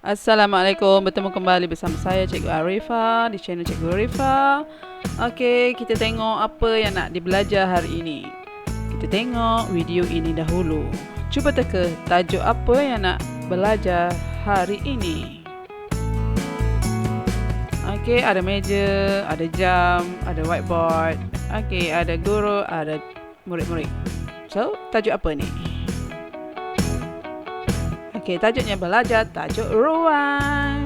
Assalamualaikum, bertemu kembali bersama saya Cikgu Arifah di channel Cikgu Arifah. Okey, kita tengok apa yang nak dibelajar hari ini. Kita tengok video ini dahulu. Cuba teka tajuk apa yang nak belajar hari ini. Okey, ada meja, ada jam, ada whiteboard. Okey, ada guru, ada murid-murid. So, tajuk apa ni? Okey, tajuknya belajar tajuk ruang.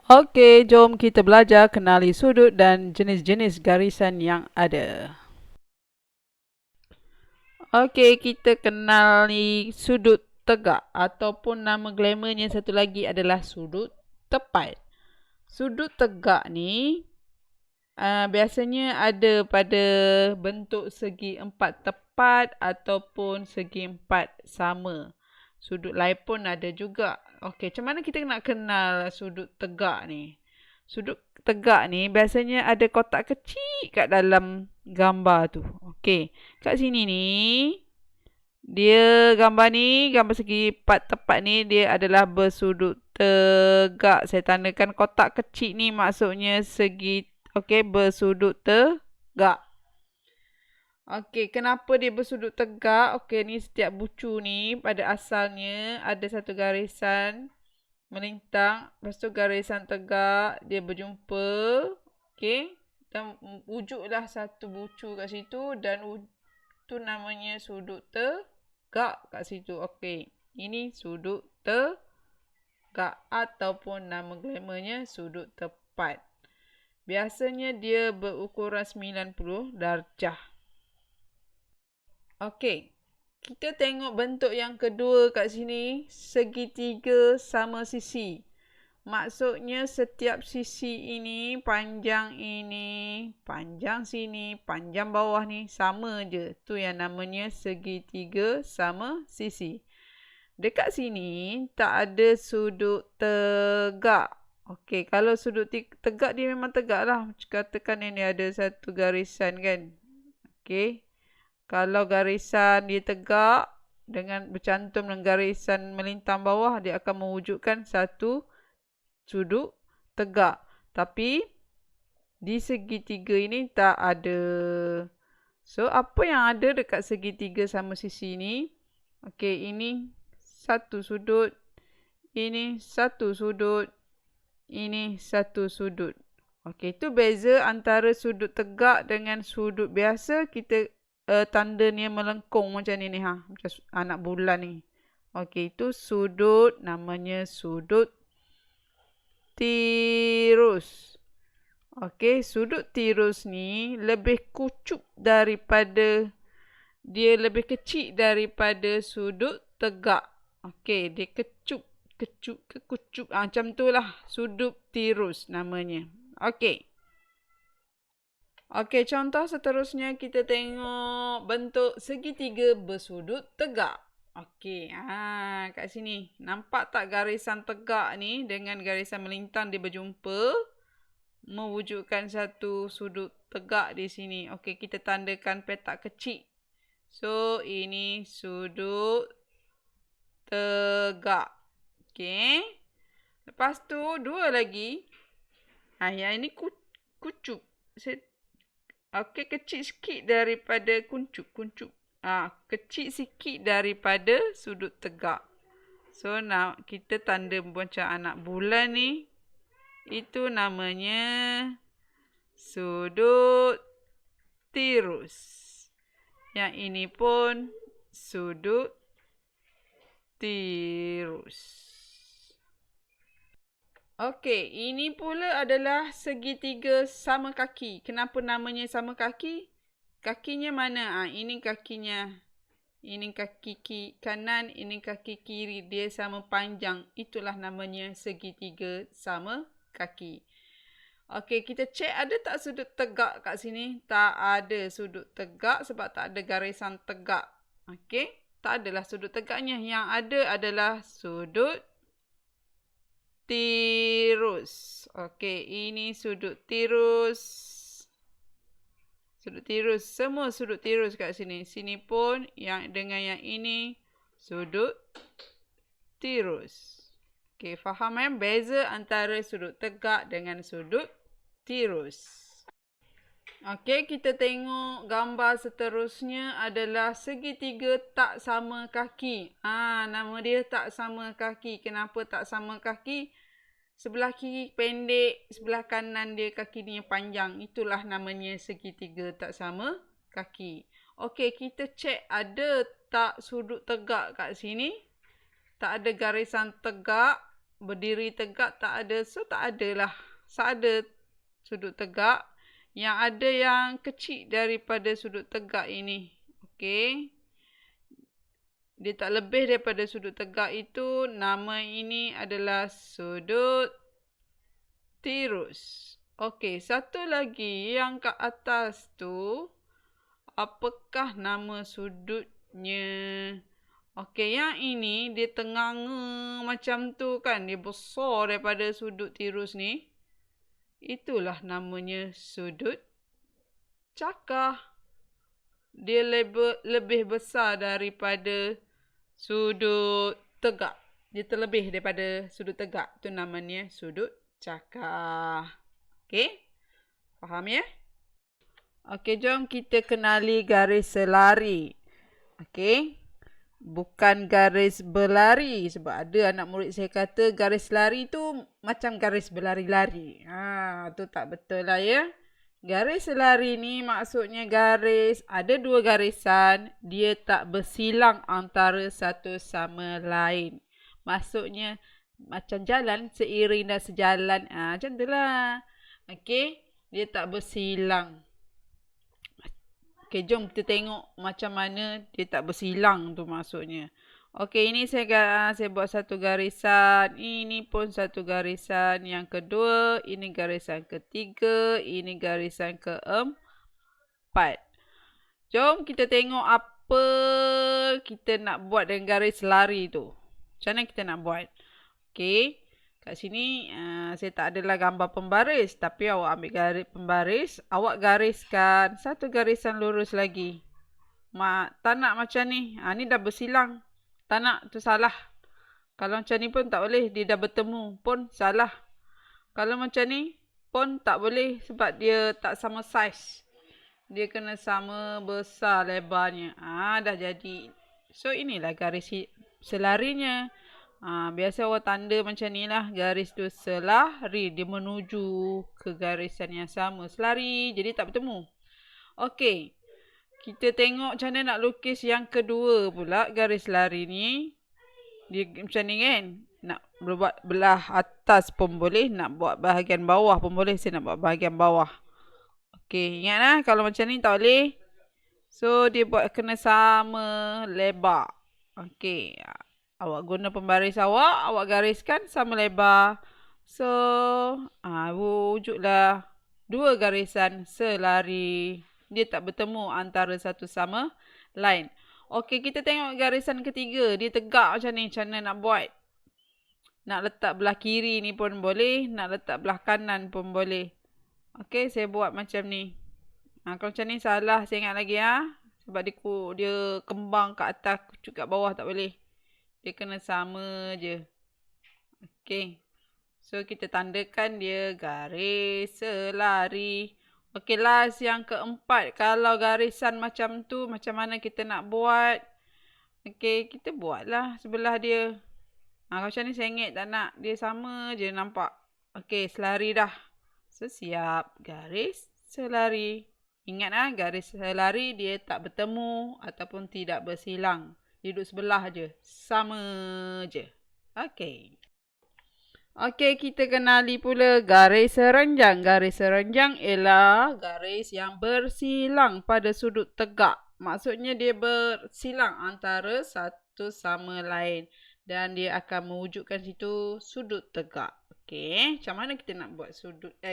Okey, jom kita belajar kenali sudut dan jenis-jenis garisan yang ada. Okey, kita kenali sudut tegak ataupun nama glamournya satu lagi adalah sudut tepat. Sudut tegak ni biasanya ada pada bentuk segi empat tepat ataupun segi empat sama. Sudut lain pun ada juga. Okey, macam mana kita nak kenal sudut tegak ni? Sudut tegak ni biasanya ada kotak kecil kat dalam gambar tu. Okey, kat sini ni dia gambar segi empat tepat ni dia adalah bersudut tegak. Saya tandakan kotak kecil ni maksudnya segi bersudut tegak. Okey, kenapa dia bersudut tegak? Okey, ni setiap bucu ni pada asalnya ada satu garisan melintang, lepas tu garisan tegak dia berjumpa. Okey, dan wujudlah satu bucu kat situ dan tu namanya sudut tegak kat situ. Okey, ini sudut tegak ataupun nama glamournya sudut tepat. Biasanya dia berukuran 90 darjah. Okey, kita tengok bentuk yang kedua kat sini, segitiga sama sisi. Maksudnya setiap sisi ini, panjang sini, panjang bawah ni sama je. Tu yang namanya segitiga sama sisi. Dekat sini tak ada sudut tegak. Okey, kalau sudut tegak dia memang tegak lah. Katakan ini ada satu garisan kan. Okey. Kalau garisan dia tegak dengan bercantum dengan garisan melintang bawah, dia akan mewujudkan satu sudut tegak. Tapi di segitiga ini tak ada. So, apa yang ada dekat segitiga sama sisi ni? Okey, ini satu sudut. Ini satu sudut. Ini satu sudut. Okey, itu beza antara sudut tegak dengan sudut biasa. Kita tanda ni melengkung macam ni ha, macam anak bulan ni. Okey, itu sudut namanya sudut tirus. Okey, sudut tirus ni lebih kucup daripada, dia lebih kecil daripada sudut tegak. Okey, dia kucup macam tu lah sudut tirus namanya. Okey. Okey, contoh seterusnya kita tengok bentuk segitiga bersudut tegak. Okey, kat sini. Nampak tak garisan tegak ni dengan garisan melintang dia berjumpa? Mewujudkan satu sudut tegak di sini. Okey, kita tandakan petak kecil. So, ini sudut tegak. Okey. Lepas tu, dua lagi. Yang ini kucup. Okey, kecil sikit daripada kuncup. Kecil sikit daripada sudut tegak. So, kita tanda macam anak bulan ni. Itu namanya sudut tirus. Yang ini pun sudut tirus. Okey, ini pula adalah segitiga sama kaki. Kenapa namanya sama kaki? Kakinya mana? Ini kakinya. Ini kaki kanan, ini kaki kiri. Dia sama panjang. Itulah namanya segitiga sama kaki. Okey, kita cek ada tak sudut tegak kat sini? Tak ada sudut tegak sebab tak ada garisan tegak. Okey, tak adalah sudut tegaknya. Yang ada adalah sudut tirus. Okey, ini sudut tirus. Sudut tirus. Semua sudut tirus kat sini. Sini pun yang dengan yang ini sudut tirus. Okey, faham beza antara sudut tegak dengan sudut tirus. Okey, kita tengok gambar seterusnya adalah segitiga tak sama kaki. Nama dia tak sama kaki. Kenapa tak sama kaki? Sebelah kiri pendek, sebelah kanan dia kaki dia panjang. Itulah namanya segitiga tak sama kaki. Okey, kita cek ada tak sudut tegak kat sini? Tak ada garisan tegak, berdiri tegak tak ada. So tak adalah. Tak ada sudut tegak. Yang ada yang kecil daripada sudut tegak ini. Okey. Dia tak lebih daripada sudut tegak itu. Nama ini adalah sudut tirus. Okey, satu lagi yang kat atas tu. Apakah nama sudutnya? Okey, yang ini dia tenganga macam tu kan. Dia besar daripada sudut tirus ni. Itulah namanya sudut cakar. Dia lebih besar daripada sudut tegak. Dia terlebih daripada sudut tegak. Itu namanya sudut cakar. Okey? Faham ya? Okey, jom kita kenali garis selari. Okey? Bukan garis berlari. Sebab ada anak murid saya kata garis lari tu macam garis berlari-lari. Tu tak betul lah ya. Garis selari ni maksudnya garis, ada dua garisan, dia tak bersilang antara satu sama lain. Maksudnya macam jalan, seiring dan sejalan. Macam tu lah. Okey, dia tak bersilang. Okey, jom kita tengok macam mana dia tak bersilang tu maksudnya. Okey, ini saya buat satu garisan. Ini pun satu garisan. Yang kedua, ini garisan ketiga. Ini garisan keempat. Jom kita tengok apa kita nak buat dengan garis lari tu. Macam mana kita nak buat? Okey, kat sini saya tak adalah gambar pembaris. Tapi awak ambil garis pembaris. Awak gariskan satu garisan lurus lagi. Tak nak macam ni. Ni dah bersilang. Tak nak, tu salah. Kalau macam ni pun tak boleh. Dia dah bertemu pun salah. Kalau macam ni pun tak boleh sebab dia tak sama saiz. Dia kena sama besar lebarnya. Dah jadi. So inilah garis selarinya. Biasa orang tanda macam ni lah. Garis tu selari. Dia menuju ke garisan yang sama. Selari. Jadi tak bertemu. Okey. Kita tengok macam mana nak lukis yang kedua pula garis lari ni. Dia macam ni kan. Nak buat belah atas pun boleh. Nak buat bahagian bawah pun boleh. Saya nak buat bahagian bawah. Okey, ingat lah. Kalau macam ni tak boleh. So, dia buat kena sama lebar. Okey. Awak guna pembaris awak. Awak gariskan sama lebar. So, wujudlah dua garisan selari. Dia tak bertemu antara satu sama lain. Okey, kita tengok garisan ketiga. Dia tegak macam ni. Macam mana nak buat? Nak letak belah kiri ni pun boleh. Nak letak belah kanan pun boleh. Okey, saya buat macam ni. Kalau macam ni salah, saya ingat lagi Sebab dia kembang kat atas, kucuk kat bawah tak boleh. Dia kena sama je. Okey. So, kita tandakan dia garis selari. Okey, last yang keempat. Kalau garisan macam tu, macam mana kita nak buat? Okey, kita buatlah sebelah dia. Kalau macam ni sengit tak nak. Dia sama je nampak. Okey, selari dah. So, siap. Garis selari. Ingat garis selari dia tak bertemu ataupun tidak bersilang. Dia duduk sebelah je. Sama je. Okey. Okey, kita kenali pula garis serenjang. Garis serenjang ialah garis yang bersilang pada sudut tegak. Maksudnya dia bersilang antara satu sama lain. Dan dia akan mewujudkan situ sudut tegak. Okey, macam mana kita nak buat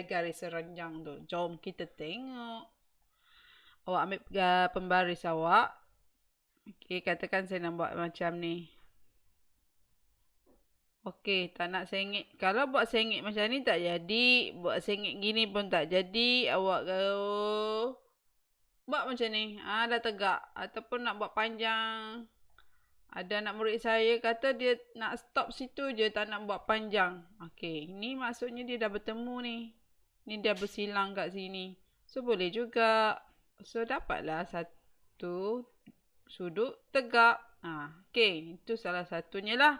garis serenjang tu? Jom kita tengok. Awak ambil pembaris awak. Okey, katakan saya nak buat macam ni. Okey, tak nak sengit. Kalau buat sengit macam ni tak jadi. Buat sengit gini pun tak jadi. Awak buat macam ni. Dah tegak. Ataupun nak buat panjang. Ada anak murid saya kata dia nak stop situ je. Tak nak buat panjang. Okey, ini maksudnya dia dah bertemu ni. Ni dia bersilang kat sini. So, boleh juga. So, dapatlah satu sudut tegak. Okey, itu salah satunya lah.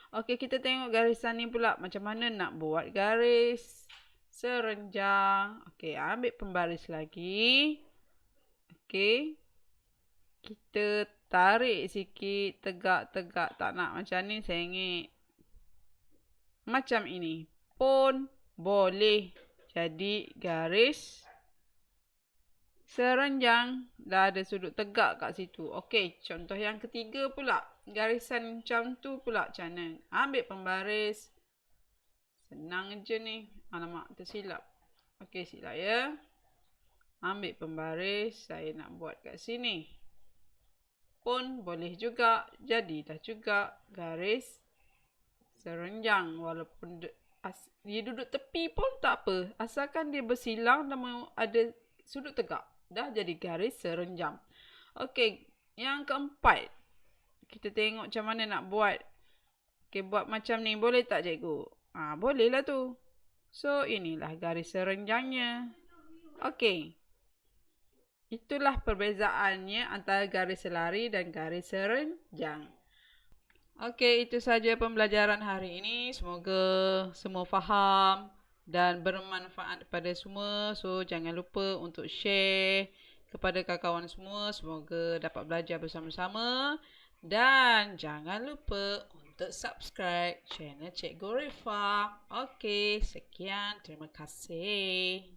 Okey, kita tengok garisan ni pula. Macam mana nak buat garis serenjang. Okey, ambil pembaris lagi. Okey. Kita tarik sikit. Tegak-tegak. Tak nak macam ni, sengit. Macam ini pun boleh jadi garis serenjang. Dah ada sudut tegak kat situ. Okey, contoh yang ketiga pula. Garisan macam tu pula macam mana? Ambil pembaris. Senang je ni. Alamak, tersilap. Okey, silap ya. Ambil pembaris. Saya nak buat kat sini. Pun boleh juga. Jadilah juga garis serenjang. Walaupun dia duduk tepi pun tak apa. Asalkan dia bersilang dan ada sudut tegak. Dah jadi garis serenjang. Okey, yang keempat. Kita tengok macam mana nak buat. Okey, buat macam ni. Boleh tak cikgu? Boleh lah tu. So, inilah garis serenjangnya. Okey. Itulah perbezaannya antara garis selari dan garis serenjang. Okey, itu saja pembelajaran hari ini. Semoga semua faham dan bermanfaat kepada semua. So, jangan lupa untuk share kepada kawan-kawan semua. Semoga dapat belajar bersama-sama. Dan jangan lupa untuk subscribe channel Cikgu Rifah. Okey, sekian. Terima kasih.